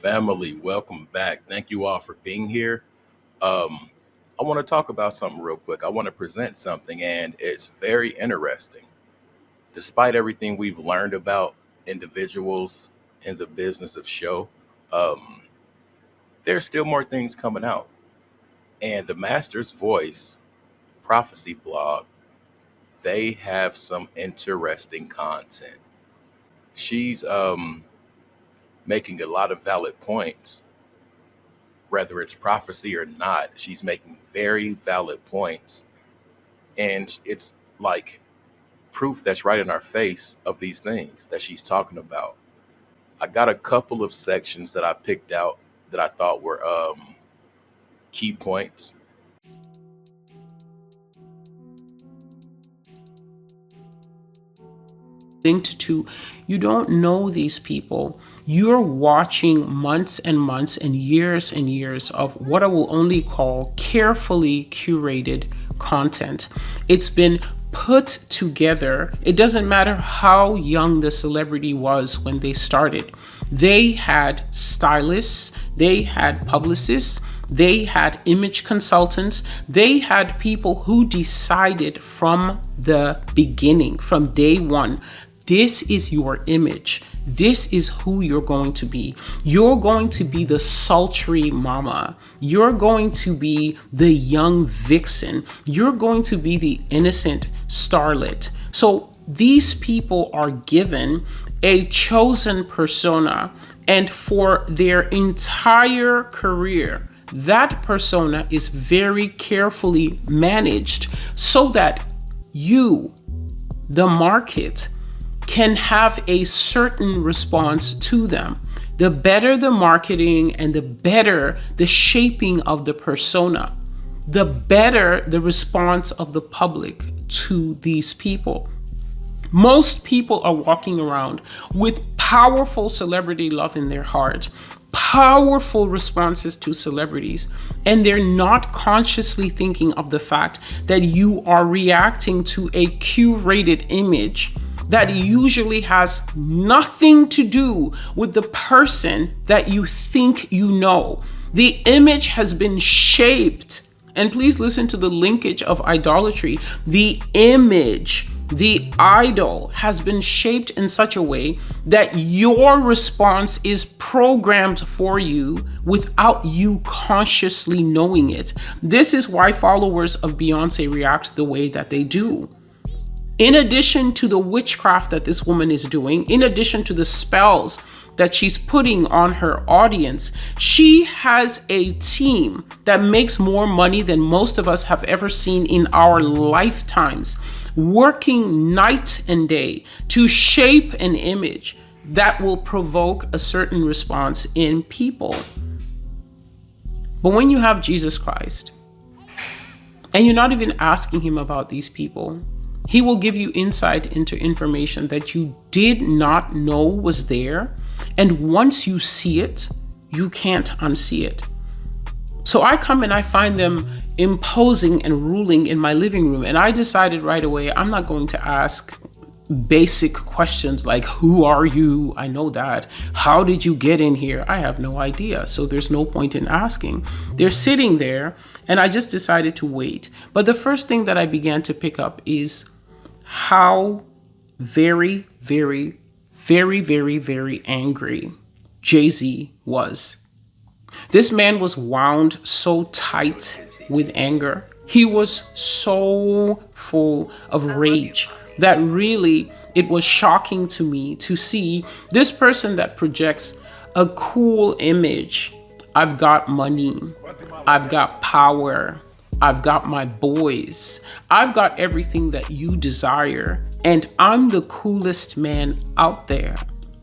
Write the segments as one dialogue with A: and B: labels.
A: family, welcome back. Thank you all for being here. Um, I want to talk about something real quick. I want to present something, and it's very interesting. Despite everything we've learned about individuals in the business of show, um, there's still more things coming out. And the Master's Voice Prophecy blog, they have some interesting content. She's making a lot of valid points, whether it's prophecy or not. She's making very valid points. And it's like proof that's right in our face of these things that she's talking about. I got a couple of sections that I picked out that I thought were key points.
B: Linked to, you don't know these people. You're watching months and years of what I will only call carefully curated content. It's been put together. It doesn't matter how young the celebrity was when they started. They had stylists, they had publicists, they had image consultants, they had people who decided from the beginning, from day one, this is your image. This is who you're going to be. You're going to be the sultry mama. You're going to be the young vixen. You're going to be the innocent starlet. So these people are given a chosen persona, and for their entire career, that persona is very carefully managed so that you, the market, can have a certain response to them. The better the marketing and the better the shaping of the persona, the better the response of the public to these people. Most people are walking around with powerful celebrity love in their heart, powerful responses to celebrities, and they're not consciously thinking of the fact that you are reacting to a curated image that usually has nothing to do with the person that you think you know. The image has been shaped, and please listen to the linkage of idolatry. The image, the idol, has been shaped in such a way that your response is programmed for you without you consciously knowing it. This is why followers of Beyonce react the way that they do. In addition to the witchcraft that this woman is doing, in addition to the spells that she's putting on her audience, she has a team that makes more money than most of us have ever seen in our lifetimes, working night and day to shape an image that will provoke a certain response in people. But when you have Jesus Christ, and you're not even asking him about these people, he will give you insight into information that you did not know was there. And once you see it, you can't unsee it. So I come and I find them imposing and ruling in my living room. And I decided right away, I'm not going to ask basic questions like, who are you? I know that. How did you get in here? I have no idea. So there's no point in asking. They're sitting there, and I just decided to wait. But the first thing that I began to pick up is how very, very, very, very, very angry Jay-Z was. This man was wound so tight with anger. He was so full of rage that really it was shocking to me to see this person that projects a cool image. I've got money. I've got power. I've got my boys. I've got everything that you desire. And I'm the coolest man out there.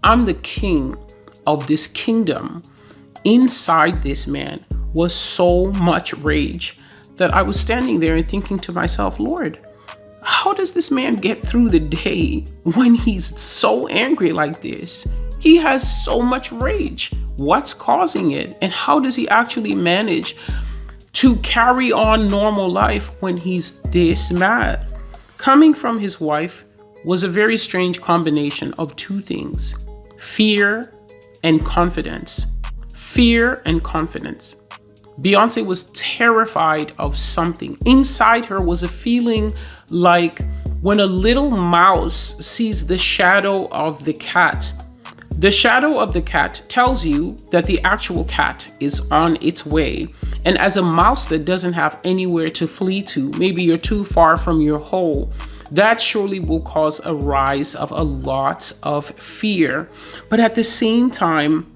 B: I'm the king of this kingdom. Inside this man was so much rage that I was standing there and thinking to myself, Lord, how does this man get through the day when he's so angry like this? He has so much rage. What's causing it? And how does he actually manage to carry on normal life when he's this mad? Coming from his wife was a very strange combination of two things: fear and confidence. fear and confidence. Beyonce was terrified of something. Inside her was a feeling like when a little mouse sees the shadow of the cat. The shadow of the cat tells you that the actual cat is on its way. And as a mouse that doesn't have anywhere to flee to, maybe you're too far from your hole, that surely will cause a rise of a lot of fear. But at the same time,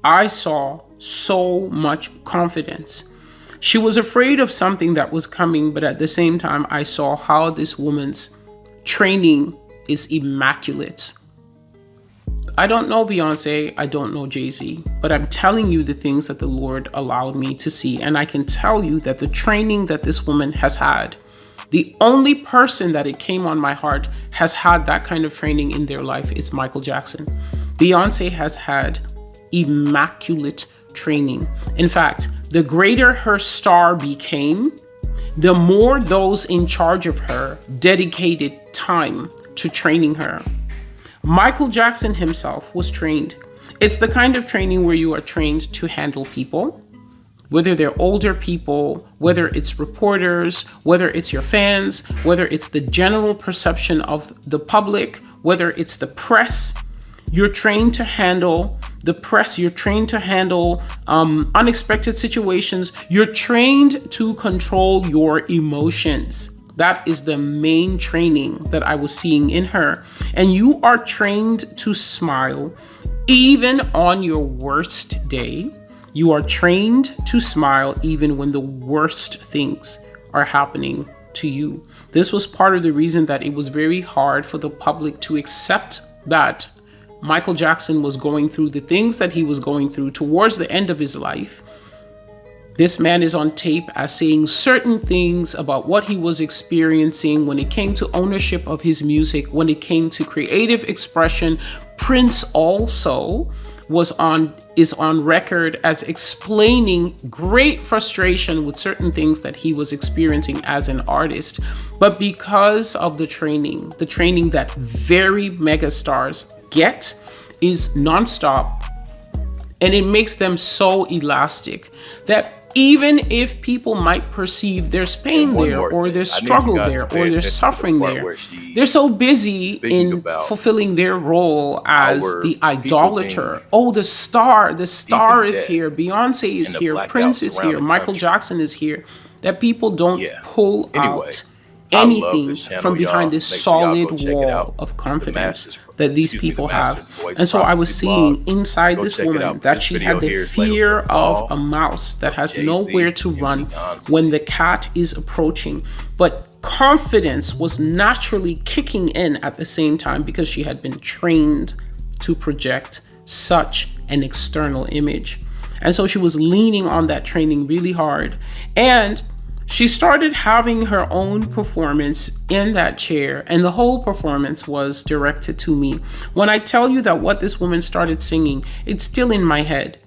B: I saw so much confidence. She was afraid of something that was coming, but at the same time, I saw how this woman's training is immaculate. I don't know Beyonce, I don't know Jay-Z, but I'm telling you the things that the Lord allowed me to see. And I can tell you that the training that this woman has had, the only person that it came on my heart has had that kind of training in their life is Michael Jackson. Beyonce has had immaculate training. In fact, the greater her star became, the more those in charge of her dedicated time to training her. Michael Jackson himself was trained. It's the kind of training where you are trained to handle people, whether they're older people, whether it's reporters, whether it's your fans, whether it's the general perception of the public, whether it's the press. You're trained to handle the press. You're trained to handle unexpected situations. You're trained to control your emotions. That is the main training that I was seeing in her. And you are trained to smile even on your worst day. You are trained to smile even when the worst things are happening to you. This was part of the reason that it was very hard for the public to accept that Michael Jackson was going through the things that he was going through towards the end of his life. This man is on tape as saying certain things about what he was experiencing when it came to ownership of his music, when it came to creative expression. Prince also is on record as explaining great frustration with certain things that he was experiencing as an artist. But because of the training that very mega stars get is nonstop, and it makes them so elastic that even if people might perceive there's pain there or there's struggle there or there's suffering there, they're so busy in fulfilling their role as the idolater. Oh, the star is here. Beyonce is here. Prince is here. Michael Jackson is here. That people don't pull out anything from behind this solid wall of confidence that these people have. And so I was seeing inside this woman that she had the fear of a mouse that has nowhere to run when the cat is approaching. But confidence was naturally kicking in at the same time because she had been trained to project such an external image. And so she was leaning on that training really hard. And she started having her own performance in that chair, and the whole performance was directed to me. When I tell you that what this woman started singing, it's still in my head.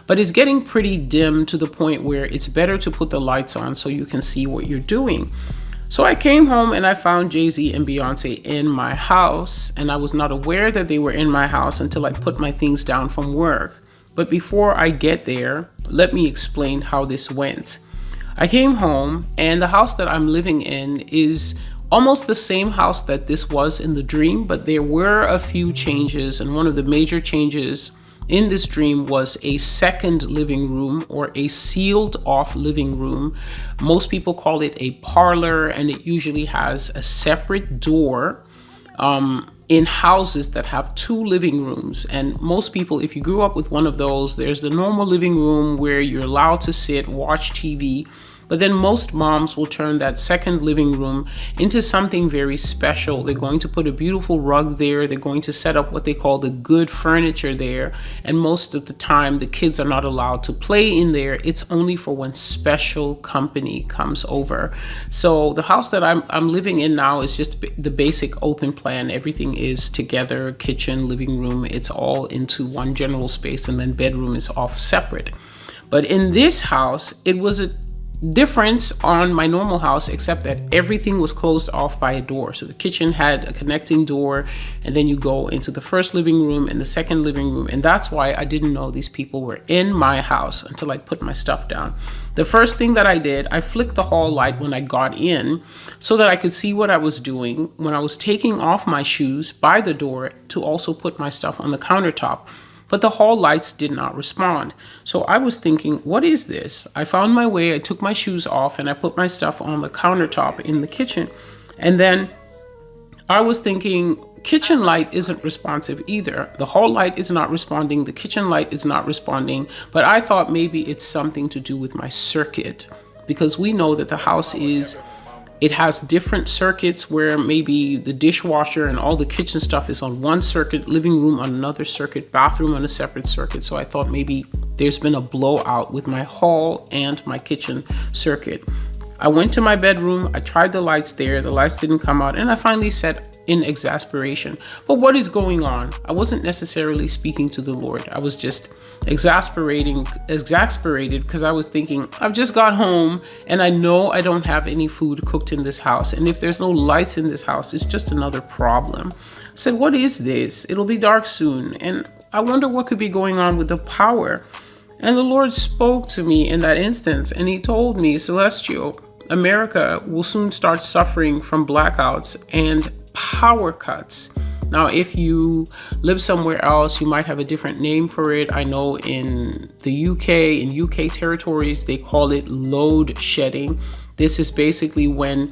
B: But it's getting pretty dim to the point where it's better to put the lights on so you can see what you're doing. So I came home and I found Jay-Z and Beyonce in my house, and I was not aware that they were in my house until I put my things down from work. But before I get there, let me explain how this went. I came home, and the house that I'm living in is almost the same house that this was in the dream, but there were a few changes, and one of the major changes in this dream was a second living room, or a sealed off living room. Most people call it a parlor, and it usually has a separate door in houses that have two living rooms. And most people, if you grew up with one of those, there's the normal living room where you're allowed to sit, watch TV. But then most moms will turn that second living room into something very special. They're going to put a beautiful rug there. They're going to set up what they call the good furniture there. And most of the time, the kids are not allowed to play in there. It's only for when special company comes over. So the house that I'm living in now is just the basic open plan. Everything is together, kitchen, living room. It's all into one general space, and then bedroom is off separate. But in this house, it was a difference on my normal house, except that everything was closed off by a door. So the kitchen had a connecting door, and then you go into the first living room and the second living room. And that's why I didn't know these people were in my house until I put my stuff down. The first thing that I did, I flicked the hall light when I got in so that I could see what I was doing when I was taking off my shoes by the door to also put my stuff on the countertop. But the hall lights did not respond. So I was thinking, what is this? I found my way, I took my shoes off, and I put my stuff on the countertop in the kitchen. And then I was thinking, kitchen light isn't responsive either. The hall light is not responding, the kitchen light is not responding. But I thought maybe it's something to do with my circuit, because we know that the house it has different circuits where maybe the dishwasher and all the kitchen stuff is on one circuit, living room on another circuit, bathroom on a separate circuit. So I thought maybe there's been a blowout with my hall and my kitchen circuit. I went to my bedroom, I tried the lights there, the lights didn't come out, and I finally said in exasperation, but what is going on? I wasn't necessarily speaking to the Lord. I was just exasperated because I was thinking, I've just got home and I know I don't have any food cooked in this house. And if there's no lights in this house, it's just another problem. I said, what is this? It'll be dark soon. And I wonder what could be going on with the power. And the Lord spoke to me in that instance, and he told me, Celestial, America will soon start suffering from blackouts and power cuts. Now, if you live somewhere else, you might have a different name for it. I know in the UK, in UK territories, they call it load shedding. This is basically when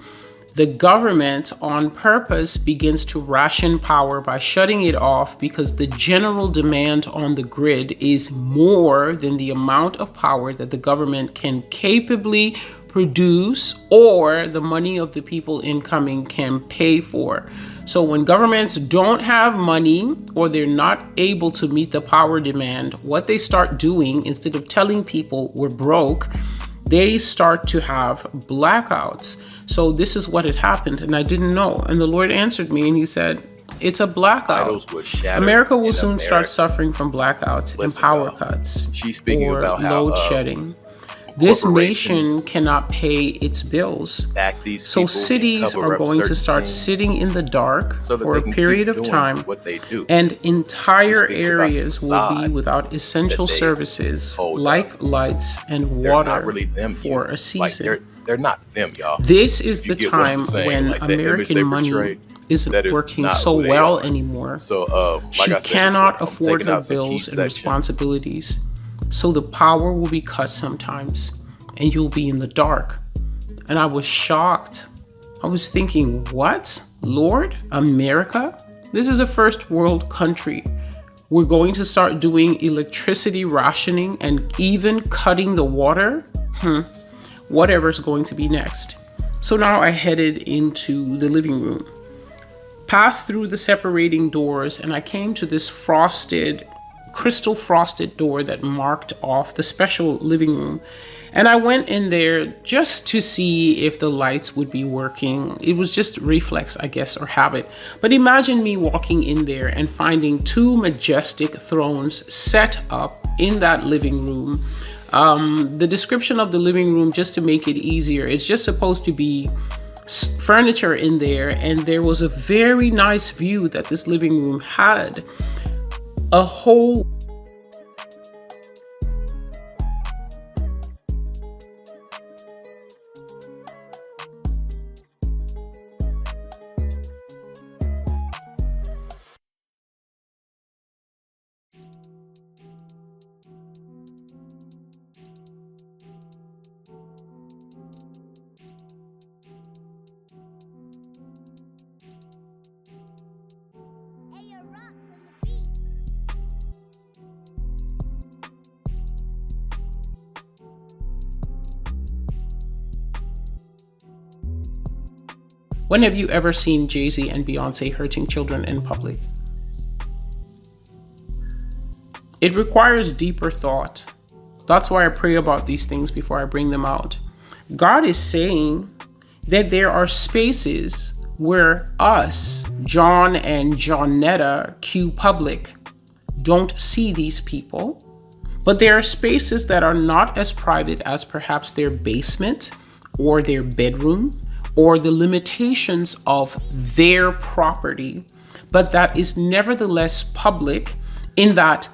B: the government on purpose begins to ration power by shutting it off because the general demand on the grid is more than the amount of power that the government can capably produce or the money of the people incoming can pay for. So when governments don't have money or they're not able to meet the power demand, what they start doing, instead of telling people we're broke, they start to have blackouts. So this is what had happened, and I didn't know. And the Lord answered me and he said, it's a blackout. America will soon start suffering from blackouts and power cuts
A: She's speaking
B: or
A: about how
B: load shedding. This nation cannot pay its bills. So cities are going to start sitting in the dark for a period of time, and entire areas will be without essential services like lights and water for a season.
A: They're not them, y'all.
B: This is the time when American money isn't working so well anymore.
A: So,
B: she cannot afford her bills and responsibilities. So the power will be cut sometimes, and you'll be in the dark. And I was shocked. I was thinking, what? Lord, America? This is a first world country. We're going to start doing electricity rationing and even cutting the water? Whatever's going to be next. So now I headed into the living room, passed through the separating doors, and I came to this crystal frosted door that marked off the special living room. And I went in there just to see if the lights would be working. It was just reflex, I guess, or habit. But imagine me walking in there and finding two majestic thrones set up in that living room. The description of the living room, just to make it easier, it's just supposed to be furniture in there. And there was a very nice view that this living room had. A whole When have you ever seen Jay-Z and Beyonce hurting children in public? It requires deeper thought. That's why I pray about these things before I bring them out. God is saying that there are spaces where us, John and Johnetta, Q Public, don't see these people. But there are spaces that are not as private as perhaps their basement or their bedroom or the limitations of their property, but that is nevertheless public in that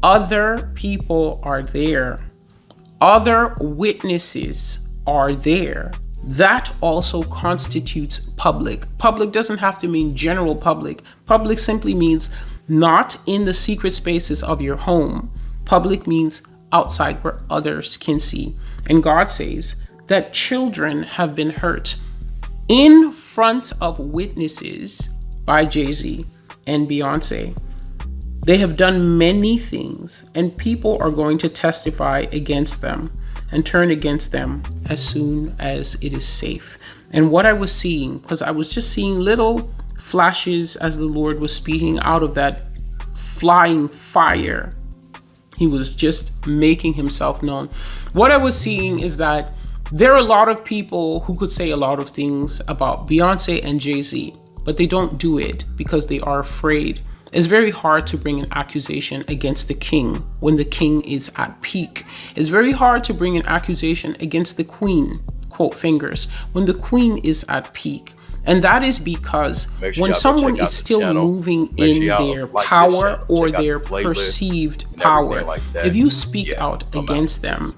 B: other people are there. Other witnesses are there. That also constitutes public. Public doesn't have to mean general public. Public simply means not in the secret spaces of your home. Public means outside where others can see. And God says that children have been hurt in front of witnesses by Jay-Z and Beyonce. They have done many things, and people are going to testify against them and turn against them as soon as it is safe. And what I was seeing, because I was just seeing little flashes as the Lord was speaking out of that flying fire, he was just making himself known. What I was seeing is that there are a lot of people who could say a lot of things about Beyonce and Jay-Z, but they don't do it because they are afraid. It's very hard to bring an accusation against the king when the king is at peak. It's very hard to bring an accusation against the queen, quote fingers, when the queen is at peak. And that is because when someone is still moving in their power or their perceived power, if you speak out against them,